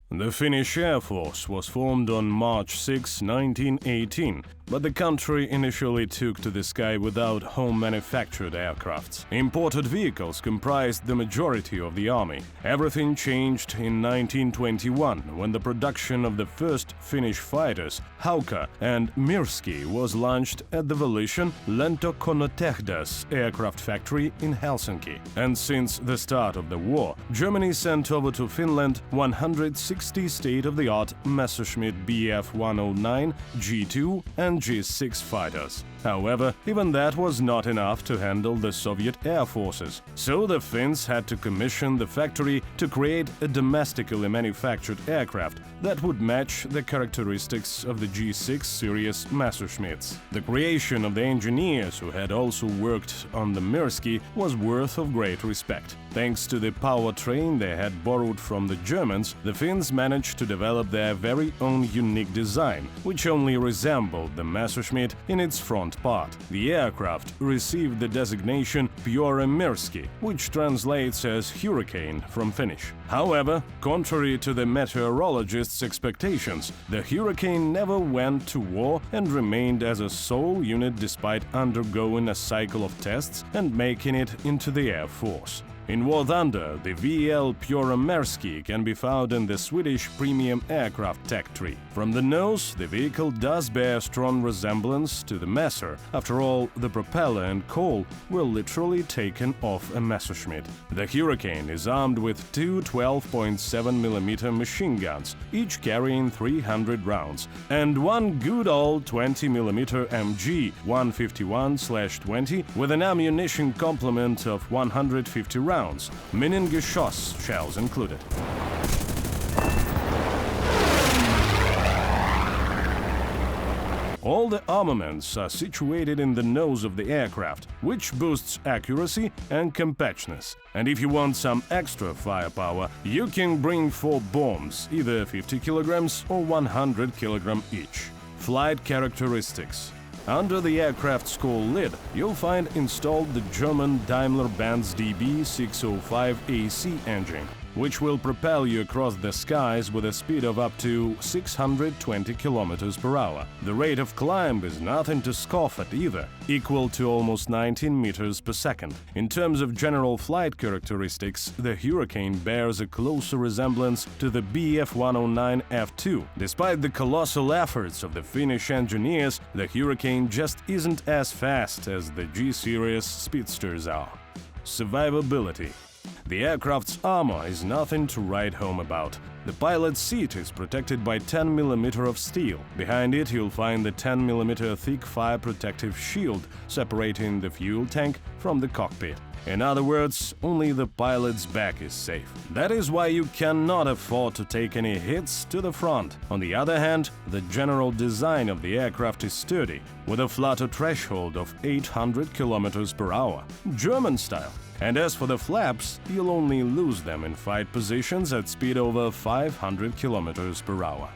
The Finnish Air Force was formed on March 6, 1918, but the country initially took to the sky without home-manufactured aircrafts. Imported vehicles comprised the majority of the army. Everything changed in 1921, when the production of the first Finnish fighters, Hauka and Myrsky, was launched at the Volition Lentokonnetehdas aircraft factory in Helsinki. And since the start of the war, Germany sent over to Finland 160 state-of-the-art Messerschmitt Bf-109, G2 and G6 fighters. However, even that was not enough to handle the Soviet air forces, so the Finns had to commission the factory to create a domestically manufactured aircraft that would match the characteristics of the G6 series Messerschmitts. The creation of the engineers who had also worked on the Myrsky was worth of great respect. Thanks to the powertrain they had borrowed from the Germans, the Finns managed to develop their very own unique design, which only resembled the Messerschmitt in its front part. The aircraft received the designation Pyörremyrsky, which translates as hurricane from Finnish. However, contrary to the meteorologists' expectations, the hurricane never went to war and remained as a sole unit despite undergoing a cycle of tests and making it into the Air Force. In War Thunder, the VL Pyörremyrsky can be found in the Swedish premium aircraft tech tree. From the nose, the vehicle does bear strong resemblance to the Messer. After all, the propeller and cowl were literally taken off a Messerschmitt. The Hurricane is armed with two 12.7mm machine guns, each carrying 300 rounds, and one good old 20mm MG 151/20 with an ammunition complement of 150 rounds. Geschoss shells included. All the armaments are situated in the nose of the aircraft, which boosts accuracy and compactness. And if you want some extra firepower, you can bring 4 bombs, either 50 kilograms or 100 kilogram each. Flight characteristics. Under the aircraft's cowl lid, you'll find installed the German Daimler-Benz DB605AC engine, which will propel you across the skies with a speed of up to 620 km per hour. The rate of climb is nothing to scoff at either, equal to almost 19 meters per second. In terms of general flight characteristics, the Hurricane bears a closer resemblance to the Bf-109 F2. Despite the colossal efforts of the Finnish engineers, the Hurricane just isn't as fast as the G-series speedsters are. Survivability. The aircraft's armor is nothing to write home about. The pilot's seat is protected by 10mm of steel. Behind it you'll find the 10mm thick fire protective shield separating the fuel tank from the cockpit. In other words, only the pilot's back is safe. That is why you cannot afford to take any hits to the front. On the other hand, the general design of the aircraft is sturdy, with a flutter threshold of 800 km per hour, German style. And as for the flaps, you'll only lose them in fight positions at speed over 500 km per hour.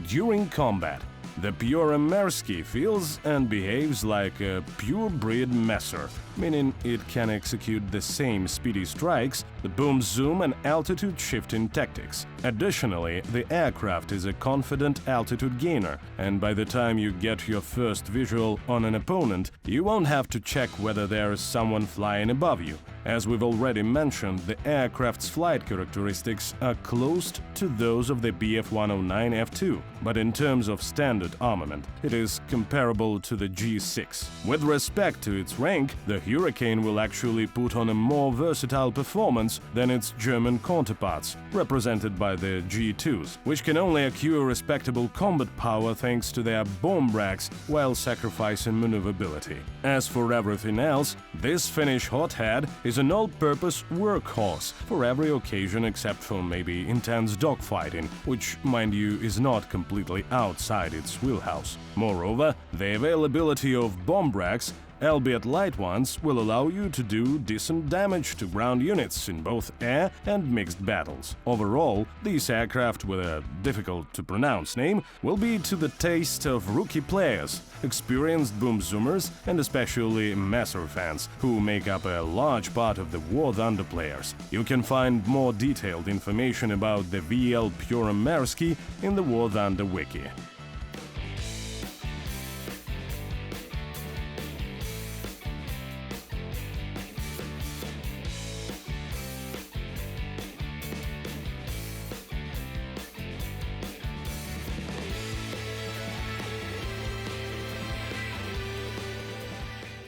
During combat, the Pyörremyrsky feels and behaves like a pure-bred Messer, meaning it can execute the same speedy strikes, the boom-zoom and altitude-shifting tactics. Additionally, the aircraft is a confident altitude gainer, and by the time you get your first visual on an opponent, you won't have to check whether there is someone flying above you. As we've already mentioned, the aircraft's flight characteristics are close to those of the Bf-109 F2, but in terms of standard armament, it is comparable to the G6. With respect to its rank, the Hurricane will actually put on a more versatile performance than its German counterparts, represented by the G2s, which can only accrue respectable combat power thanks to their bomb racks while sacrificing maneuverability. As for everything else, this Finnish hothead is an all-purpose workhorse for every occasion except for maybe intense dogfighting, which, mind you, is not completely outside its wheelhouse. Moreover, the availability of bomb racks albeit light ones will allow you to do decent damage to ground units in both air and mixed battles. Overall, these aircraft with a difficult-to-pronounce name will be to the taste of rookie players, experienced boom zoomers, and especially Messer fans, who make up a large part of the War Thunder players. You can find more detailed information about the VL Pyörremyrsky in the War Thunder Wiki.